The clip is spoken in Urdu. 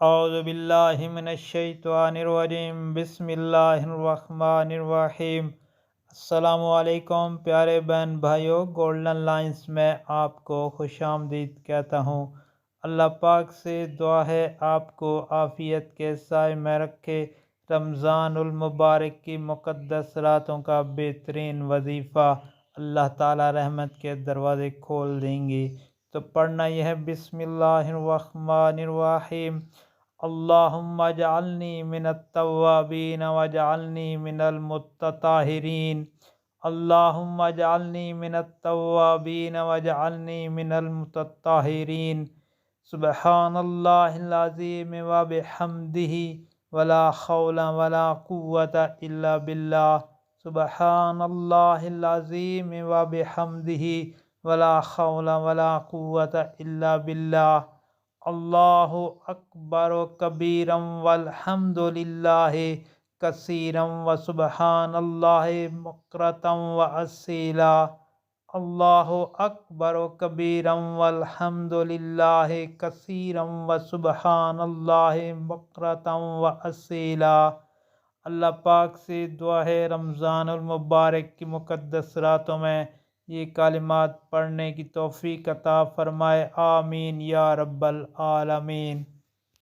اعوذ باللہ من الشیطان الرجیم، بسم اللہ الرحمن الرحیم۔ السلام علیکم پیارے بہن بھائیوں، گولڈن لائنز میں آپ کو خوش آمدید کہتا ہوں۔ اللہ پاک سے دعا ہے آپ کو عافیت کے سائے میں رکھے۔ رمضان المبارک کی مقدس راتوں کا بہترین وظیفہ اللہ تعالی رحمت کے دروازے کھول دیں گے۔ تو پڑھنا یہ ہے، بسم اللہ الرحمن الرحیم۔ اللہم اجعلنی من التوابین واجعلنی من المتطہرین۔ اللہم اجعلنی من التوابین واجعلنی من المتطہرین۔ سبحان اللہ العظیم وبحمدہ، ولا حول ولا قوة الا باللہ۔ سبحان اللہ العظیم وبحمدہ، ولا حول ولا قوة الا باللہ۔ اللہ اکبر و کبیرا والحمد للہ کثیرا وسبحان اللہ بکرۃ واصیلا۔ اللہ اکبر و کبیرا والحمد للہ کثیرا وسبحان اللہ بکرۃ واصیلا۔ اللہ پاک سے دعا ہے رمضان المبارک کی مقدس راتوں میں یہ کلمات پڑھنے کی توفیق عطا فرمائے، آمین یا رب العالمین۔